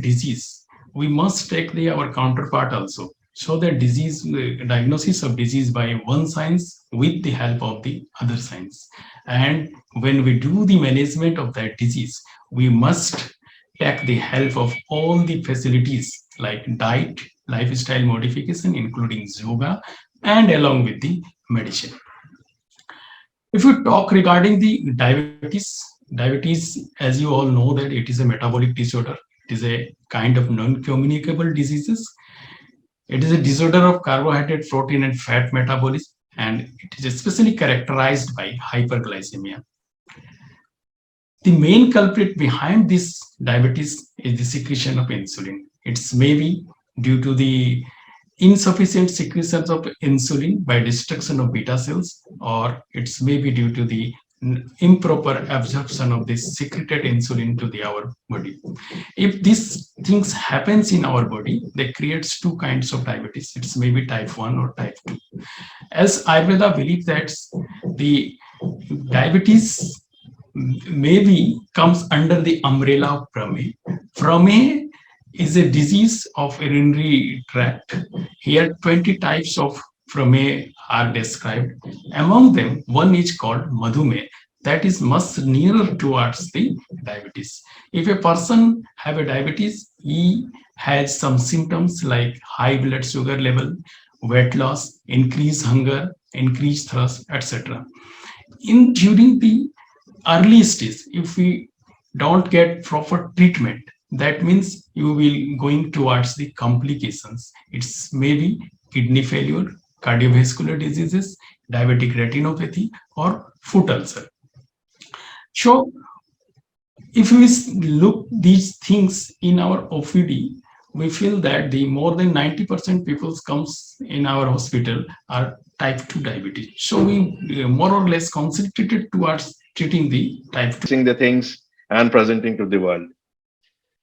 disease, we must take our counterpart also. So the disease diagnosis of disease by one science with the help of the other science. And when we do the management of that disease, we must take the help of all the facilities like diet, lifestyle modification, including yoga, and along with the medicine. If we talk regarding the diabetes, as you all know that it is a metabolic disorder. It is a kind of non-communicable diseases. It is a disorder of carbohydrate, protein, and fat metabolism, and it is especially characterized by hyperglycemia. The main culprit behind this diabetes is the secretion of insulin. It's maybe due to the insufficient secretions of insulin by destruction of beta cells, or it's maybe due to the improper absorption of this secreted insulin to our body. If these things happens in our body, they creates two kinds of diabetes. It's maybe type 1 or type 2. As Ayurveda believes that the diabetes maybe comes under the umbrella of Prame. Prame is a disease of urinary tract. Here, 20 types of Prame are described. Among them, one is called Madhume, that is much nearer towards the diabetes. If a person have a diabetes, he has some symptoms like high blood sugar level, weight loss, increased hunger, increased thirst, etc. In during the early stage, if we don't get proper treatment, that means you will going towards the complications. It's maybe kidney failure, cardiovascular diseases, diabetic retinopathy, or foot ulcer. So if we look these things in our OPD, we feel that the more than 90% people comes in our hospital are type 2 diabetes. So we more or less concentrated towards treating the type 2. The things and presenting to the world.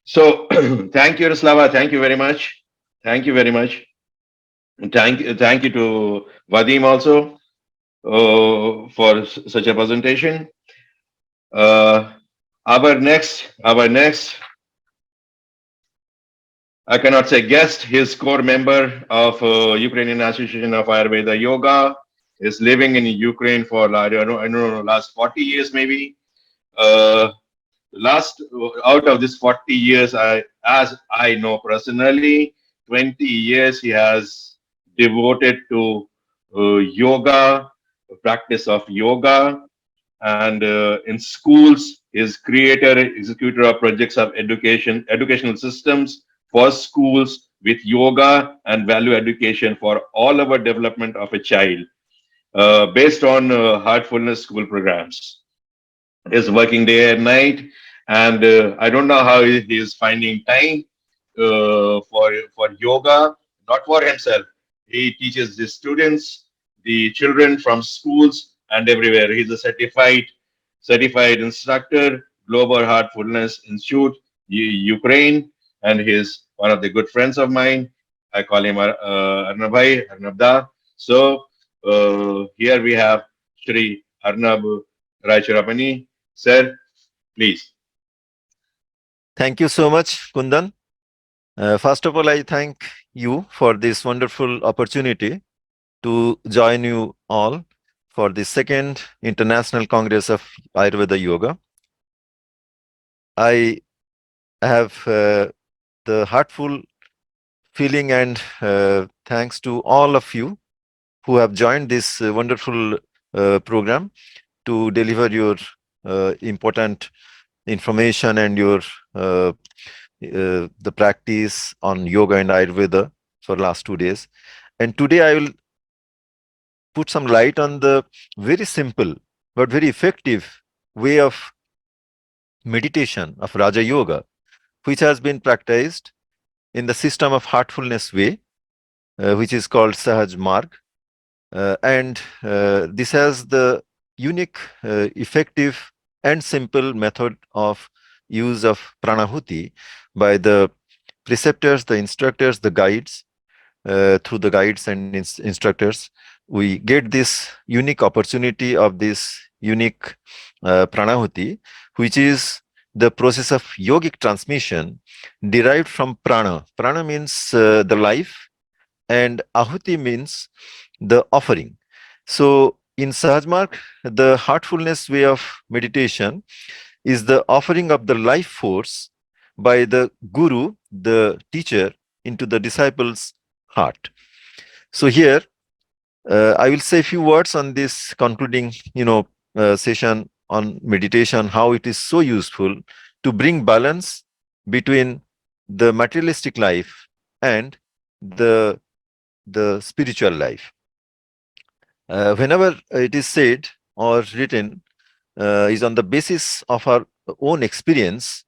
So thank you, Raslava. Thank you very much. Thank you very much. And thank you to Vadim also for such a presentation. Uh, our next, I cannot say guest, his core member of Ukrainian Association of Ayurveda Yoga, is living in Ukraine for I don't know last 40 years maybe. Uh, last out of this 40 years, as I know personally, 20 years he has devoted to yoga, practice of yoga, and in schools is creator executor of projects of educational systems for schools with yoga and value education for all our development of a child, based on heartfulness school programs. Is working day and night, and I don't know how he is finding time for yoga. Not for himself, he teaches the students, the children from schools and everywhere. He's a certified instructor, Global Heartfulness Institute, Ukraine, and he's one of the good friends of mine. I call him Arnab Bhai, Arnab Da. So here we have Shri Arnab Raichurapani. Sir, please. Thank you so much, Kundan. First of all, I thank you for this wonderful opportunity to join you all for the second International Congress of Ayurveda Yoga. I have the heartful feeling and thanks to all of you who have joined this wonderful program to deliver your important information and your the practice on yoga and Ayurveda for last 2 days. And today I will put some light on the very simple but very effective way of meditation of Raja Yoga, which has been practiced in the system of heartfulness way, which is called Sahaj Marg. And this has the unique, effective and simple method of use of pranahuti by the preceptors, the instructors, the guides. Through the guides and instructors, we get this unique opportunity of this unique pranahuti, which is the process of yogic transmission derived from prana. Prana means the life, and ahuti means the offering. So in Sahajmarg, the heartfulness way of meditation is the offering of the life force by the guru, the teacher, into the disciple's heart. So here, I will say a few words on this concluding, session on meditation, how it is so useful to bring balance between the materialistic life and the spiritual life. Whenever it is said or written, is on the basis of our own experience,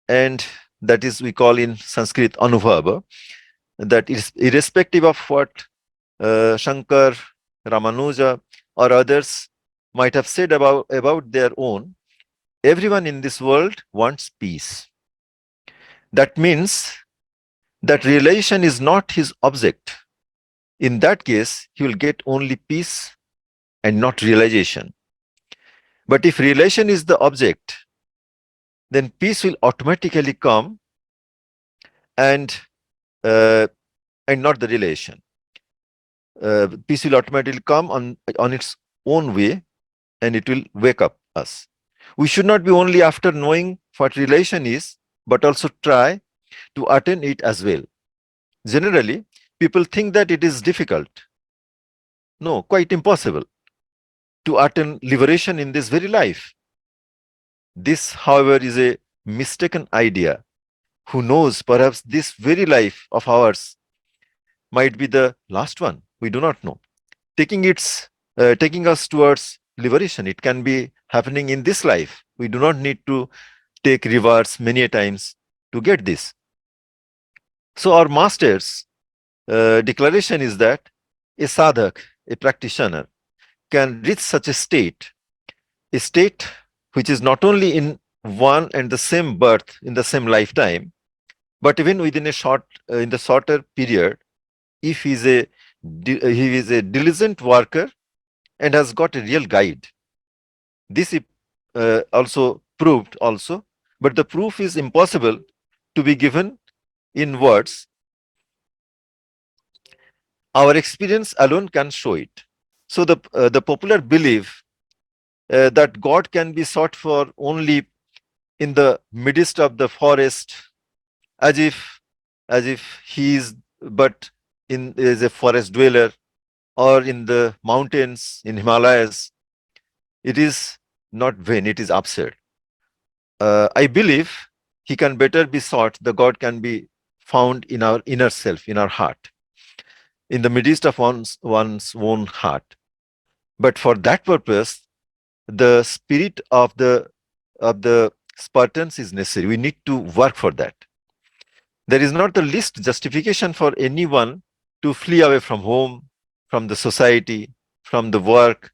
and that is we call in Sanskrit anubhava, that is irrespective of what Shankar, Ramanuja, or others might have said about their own, everyone in this world wants peace. That means that realization is not his object. In that case, he will get only peace and not realization. But if realization is the object, then peace will automatically come, and uh, not the realization. Peace will automatically come on its own way, and it will wake up us. We should not be only after knowing what realization is, but also try to attain it as well. Generally, people think that it is difficult. No, quite impossible to attain liberation in this very life. This, however, is a mistaken idea. Who knows, perhaps this very life of ours might be the last one. We do not know. Taking us towards liberation, it can be happening in this life. We do not need to take reverse many a times to get this. So our master's declaration is that a sadhak, a practitioner, can reach such a state which is not only in one and the same birth in the same lifetime, but even within in the shorter period, if he is a diligent worker and has got a real guide. This is also proved also, but the proof is impossible to be given in words. Our experience alone can show it. So the popular belief that God can be sought for only in the midst of the forest, as if he is but is a forest dweller, or in the mountains in Himalayas, it is not vain, it is absurd. I believe he can better be sought, the God can be found in our inner self, in our heart, in the midst of one's own heart. But for that purpose, the spirit of the Spartans is necessary. We need to work for that. There is not the least justification for anyone to flee away from home, from the society, from the work,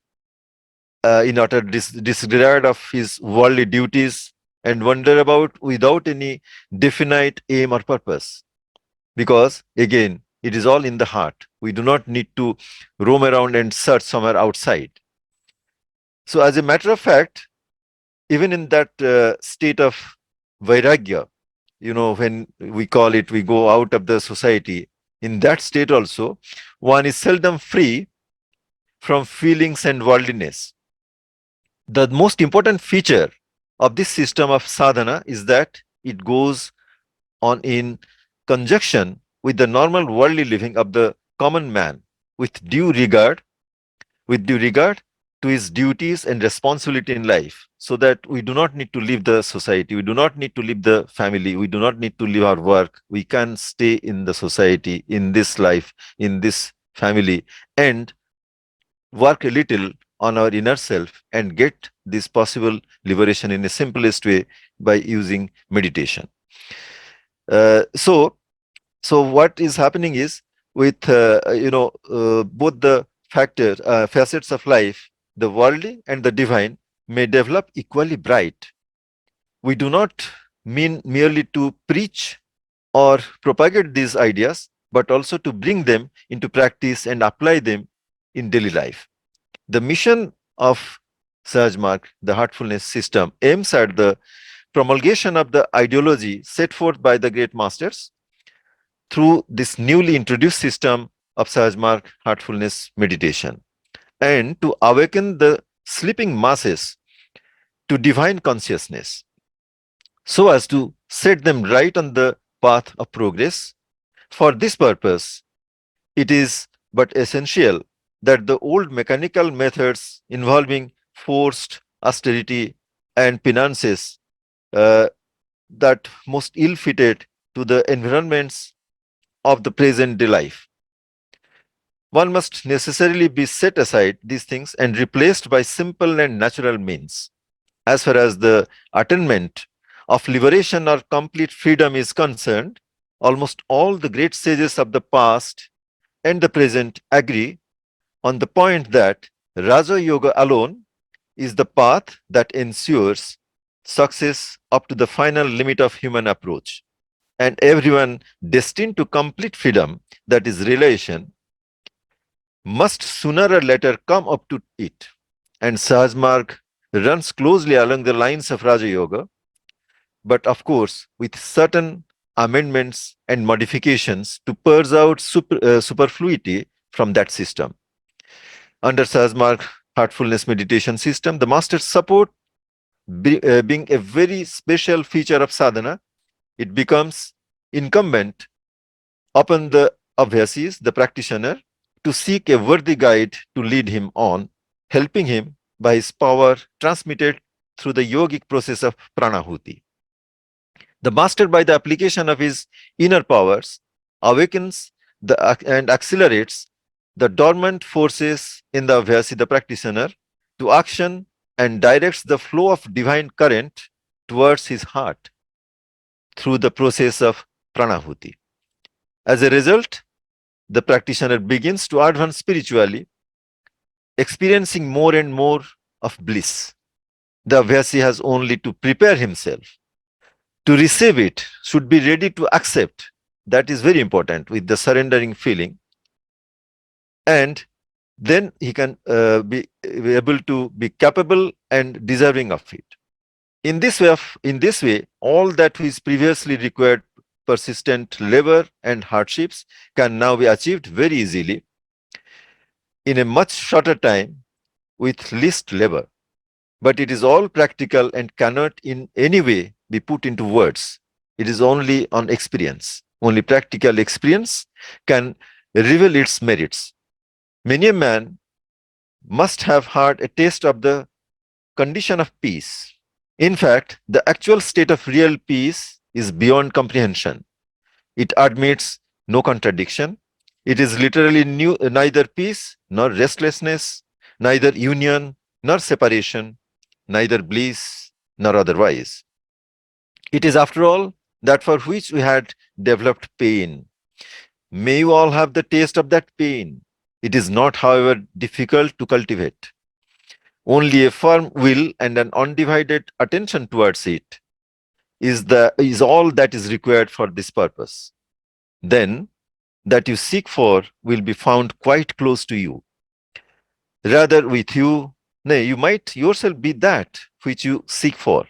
in utter disregard of his worldly duties, and wander about without any definite aim or purpose. Because again, it is all in the heart. We do not need to roam around and search somewhere outside. So as a matter of fact, even in that state of vairagya, when we call it, we go out of the society, in that state also, one is seldom free from feelings and worldliness. The most important feature of this system of sadhana is that it goes on in conjunction with the normal worldly living of the common man, with due regard to his duties and responsibility in life, so that we do not need to leave the society, we do not need to leave the family, we do not need to leave our work. We can stay in the society, in this life, in this family, and work a little on our inner self and get this possible liberation in the simplest way by using meditation. So what is happening is, with both the facets of life, the worldly and the divine may develop equally bright. We do not mean merely to preach or propagate these ideas, but also to bring them into practice and apply them in daily life. The mission of Sahajmarg, the heartfulness system, aims at the promulgation of the ideology set forth by the great masters through this newly introduced system of Sahajmarg heartfulness meditation, and to awaken the sleeping masses to divine consciousness so as to set them right on the path of progress. For this purpose, it is but essential that the old mechanical methods involving forced austerity and penances that most ill-fitted to the environments of the present day life. One must necessarily be set aside these things and replaced by simple and natural means. As far as the attainment of liberation or complete freedom is concerned, almost all the great sages of the past and the present agree on the point that Raja Yoga alone is the path that ensures success up to the final limit of human approach. And everyone destined to complete freedom, that is realization, must sooner or later come up to it. And Sahajmarg runs closely along the lines of Raja Yoga, but of course with certain amendments and modifications to purge out superfluity from that system. Under Sahajmarg heartfulness meditation system, the masters support being a very special feature of sadhana. It becomes incumbent upon the abhyasis, the practitioner, to seek a worthy guide to lead him on, helping him by his power transmitted through the yogic process of pranahuti. The master, by the application of his inner powers, awakens and accelerates the dormant forces in the abhyasi, the practitioner, to action and directs the flow of divine current towards his heart through the process of pranahuti. As a result, the practitioner begins to advance spiritually, experiencing more and more of bliss. The abhyasi has only to prepare himself to receive it, should be ready to accept. That is very important, with the surrendering feeling. And then he can be able to be capable and deserving of it. In this way, all that is previously required persistent labor and hardships can now be achieved very easily in a much shorter time with least labor. But it is all practical and cannot in any way be put into words. It is only on experience. Only practical experience can reveal its merits. Many a man must have had a taste of the condition of peace. In fact, the actual state of real peace is beyond comprehension. It admits no contradiction. It is literally neither peace nor restlessness, neither union nor separation, neither bliss nor otherwise. It is, after all, that for which we had developed pain. May you all have the taste of that pain. It is not, however, difficult to cultivate. Only a firm will and an undivided attention towards it is all that is required for this purpose. Then that you seek for will be found quite close to you. Rather with you, nay, you might yourself be that which you seek for.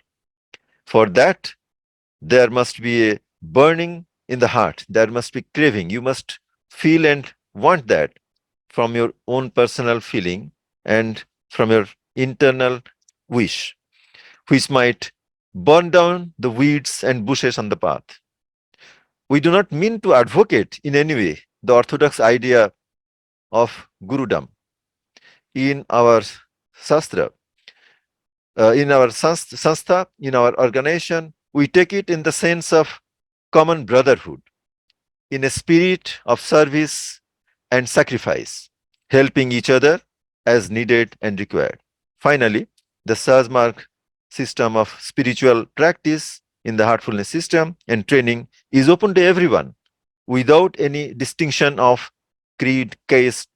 For that, there must be a burning in the heart. There must be craving. You must feel and want that from your own personal feeling and from your internal wish, which might burn down the weeds and bushes on the path. We do not mean to advocate in any way the orthodox idea of Gurudom. In our Shastra, in our Sanstha, in our organization, we take it in the sense of common brotherhood, in a spirit of service and sacrifice, helping each other as needed and required. Finally, the Sahajmarg system of spiritual practice in the heartfulness system and training is open to everyone without any distinction of creed, caste,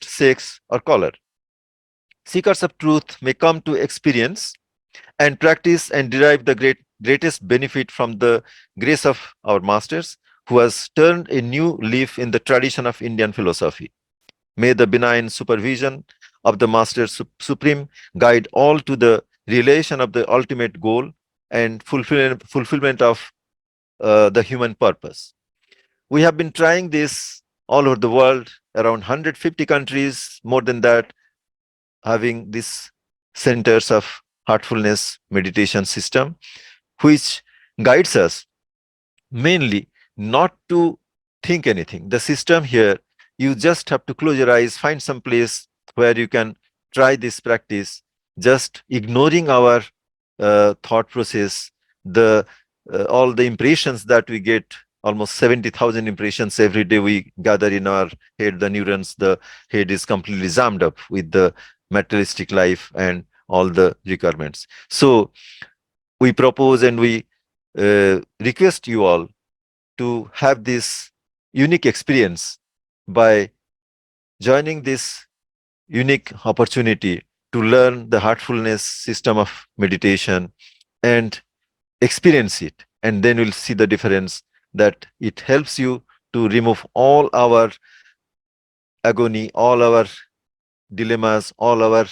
sex, or color. Seekers of truth may come to experience and practice and derive the greatest benefit from the grace of our masters, who has turned a new leaf in the tradition of Indian philosophy. May the benign supervision of the Master Supreme guide all to the realization of the ultimate goal, and fulfillment of the human purpose. We have been trying this all over the world, around 150 countries, more than that, having these centers of heartfulness meditation system, which guides us mainly not to think anything. The system here, you just have to close your eyes, find some place where you can try this practice, just ignoring our thought process, the all the impressions that we get, almost 70,000 impressions every day we gather in our head, the neurons, the head is completely jammed up with the materialistic life and all the requirements. So we propose and we request you all to have this unique experience by joining this unique opportunity to learn the heartfulness system of meditation and experience it. And then we'll see the difference that it helps you to remove all our agony, all our dilemmas, all our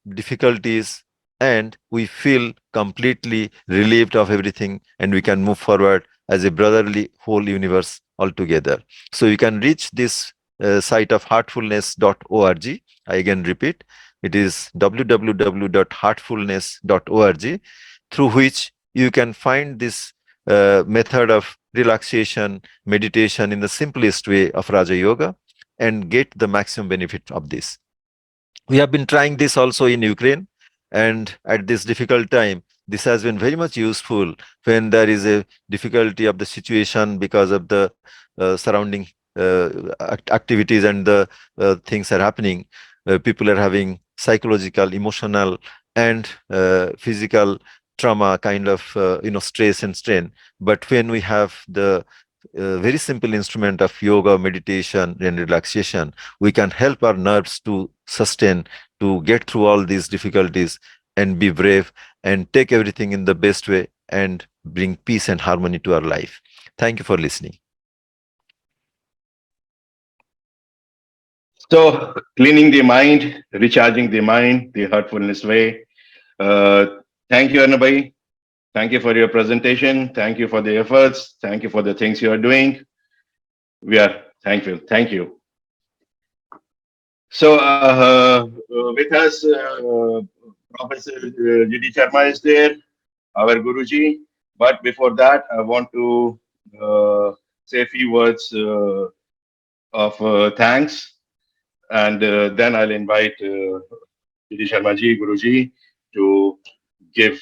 difficulties, and we feel completely relieved of everything, and we can move forward as a brotherly whole universe altogether. So you can reach this site of heartfulness.org. I again repeat, it is www.heartfulness.org, through which you can find this method of relaxation, meditation in the simplest way of Raja Yoga and get the maximum benefit of this. We have been trying this also in Ukraine, and at this difficult time, this has been very much useful when there is a difficulty of the situation because of the surrounding activities and the things are happening. People are having psychological, emotional, and physical trauma kind of stress and strain. But when we have the very simple instrument of yoga, meditation, and relaxation, we can help our nerves to sustain, to get through all these difficulties and be brave and take everything in the best way and bring peace and harmony to our life. Thank you for listening. So, cleaning the mind, recharging the mind, the heartfulness way. Uh, Thank you, Anabai. Thank you for your presentation. Thank you for the efforts. Thank you for the things you are doing. We are thankful. Thank you. So, with us, Professor G.D. Sharma is there, our Guruji. But before that, I want to say a few words of thanks, and then I'll invite G.D. Sharma ji, Guruji, to give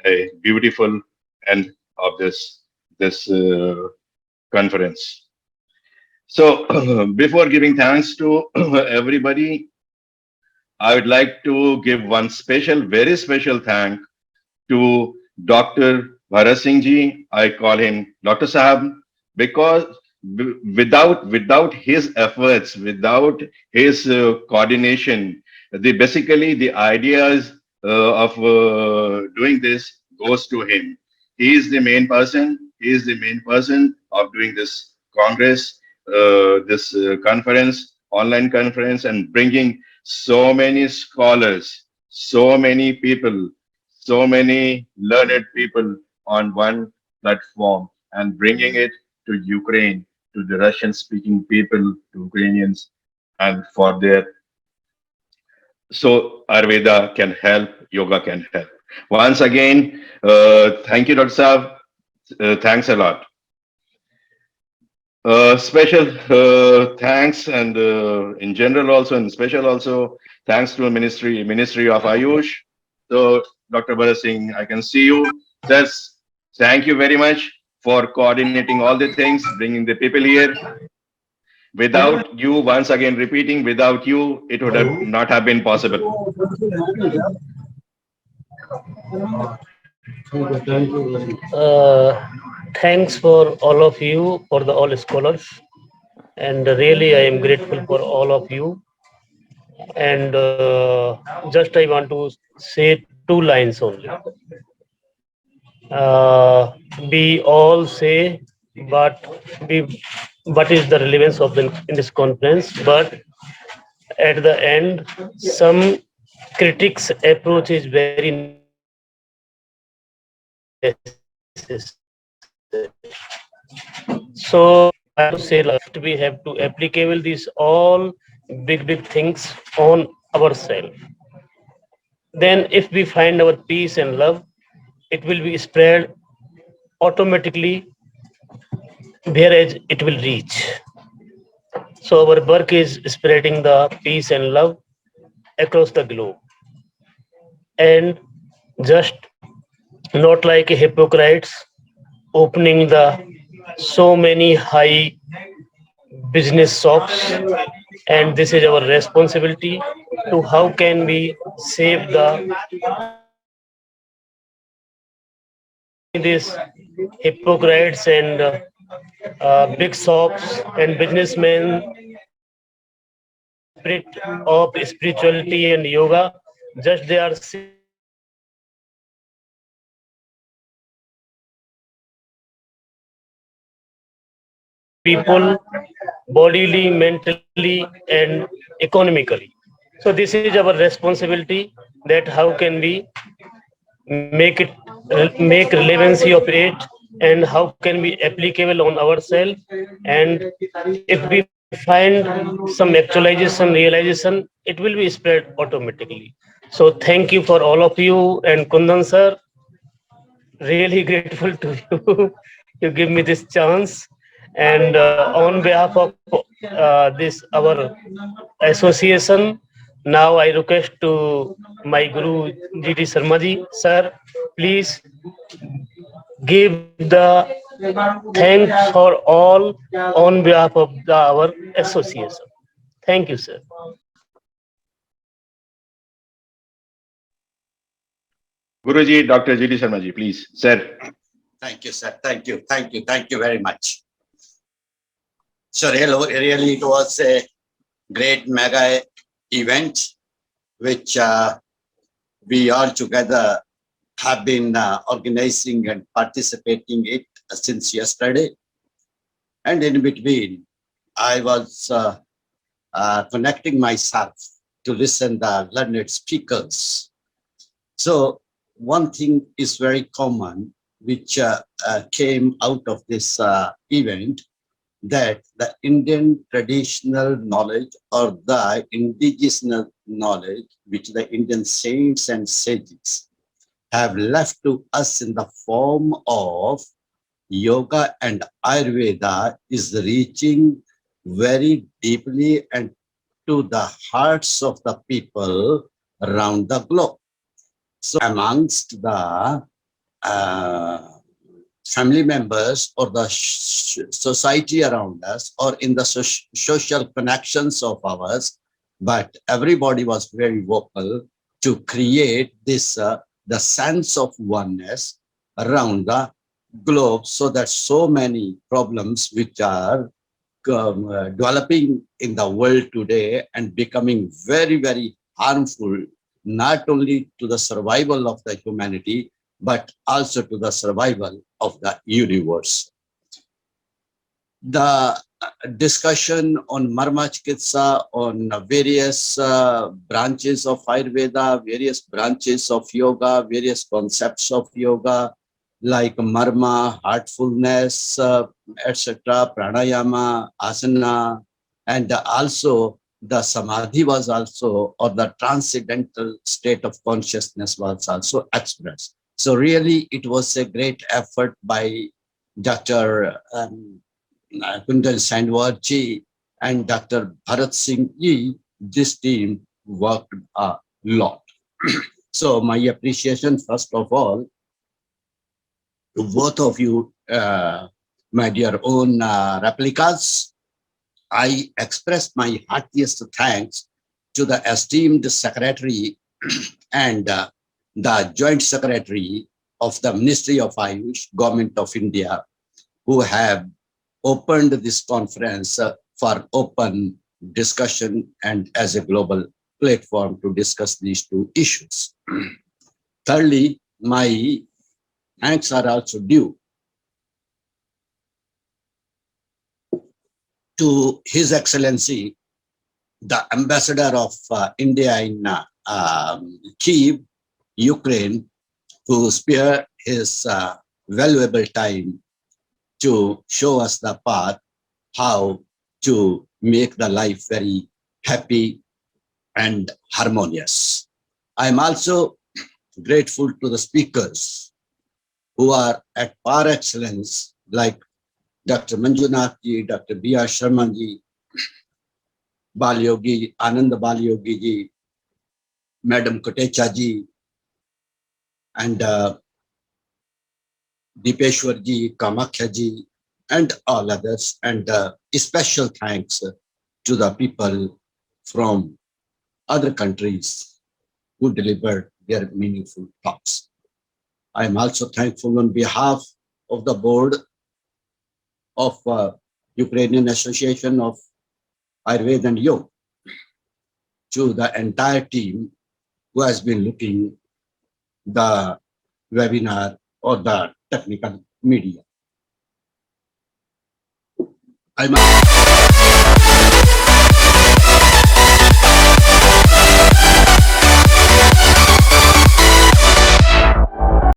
a beautiful end of this conference. So, before giving thanks to everybody, I would like to give one special, very special thank to Dr. Bharat Singh ji. I call him Dr. Sahab because without his efforts, without his coordination, basically the ideas of doing this goes to him. He is the main person. He is the main person of doing this congress, this conference, online conference, and bringing so many scholars, so many people, so many learned people on one platform and bringing it to Ukraine, to the Russian speaking people, to Ukrainians, and for their so Ayurveda can help, yoga can help. Once again, thank you, Dr. Saab. Thanks a lot. Special thanks and in general also and special also thanks to Ministry of Ayush. So Dr. Bharat Singh, I can see you. Just thank you very much for coordinating all the things, bringing the people here. Without you, once again repeating, without you, it would have not have been possible. Thanks for all of you, for the all scholars, and really I am grateful for all of you. And just I want to say two lines only. We all say, but we, what is the relevance of the in this conference? But at the end, some critics approach is very negative. So I have to say, like, we have to applicable these all big things on ourselves. Then, if we find our peace and love, it will be spread automatically whereas it will reach. So our work is spreading the peace and love across the globe, and just not like hypocrites opening the so many high business shops, and this is our responsibility to how can we save the these hypocrites and big shops and businessmen. Spirit of spirituality and yoga, just they are people bodily, mentally, and economically. So this is our responsibility that how can we make it make relevancy of it, and how can be applicable on ourselves, and if we find some actualization realization, it will be spread automatically. So thank you for all of you, and Kundan sir, really grateful to you to give me this chance. And on behalf of this our association, now I request to my Guru GD Sarmaji sir, please give the thanks for all on behalf of our association. Thank you, sir. Guruji, Dr. G.D. Sharma ji, please. Sir. Thank you, sir. Thank you. Thank you. Thank you very much. So really it was a great mega event which we all together have been organizing and participating it since yesterday. And in between, I was connecting myself to listen the learned speakers. So one thing is very common, which came out of this event, that the Indian traditional knowledge or the indigenous knowledge, which the Indian saints and sages have left to us in the form of yoga and Ayurveda, is reaching very deeply and to the hearts of the people around the globe. So amongst the family members or the society around us, or in the social connections of ours, but everybody was very vocal to create this the sense of oneness around the globe, so that so many problems which are developing in the world today and becoming very harmful, not only to the survival of the humanity, but also to the survival of the universe. The discussion on Marma Chikitsa, on various branches of Ayurveda, various branches of yoga, various concepts of yoga, like Marma, heartfulness, etc., pranayama, asana, and also the samadhi was also, or the transcendental state of consciousness was also expressed. So really, it was a great effort by Dr. Kundan Sandwarji and Dr. Bharat Singh Ji. This team worked a lot. So my appreciation, first of all, to both of you, my dear own replicas. I express my heartiest thanks to the esteemed secretary and the joint secretary of the Ministry of Ayush, Government of India, who have opened this conference for open discussion and as a global platform to discuss these two issues. Thirdly, my thanks are also due to His Excellency, the Ambassador of India in Kyiv, Ukraine, who his valuable time to show us the path how to make the life very happy and harmonious. I'm also grateful to the speakers who are at par excellence, like Dr. Manjunath ji, Dr. B.R. Sharma ji, Bal Yogi, Anand Bal Yogi ji, Madam Kotecha ji, and Deepeshwar ji, Kamakhya ji, and all others. And special thanks to the people from other countries who delivered their meaningful talks. I am also thankful on behalf of the board of Ukrainian Association of Ayurveda and Yoga to the entire team who has been looking the webinar or the technical media. I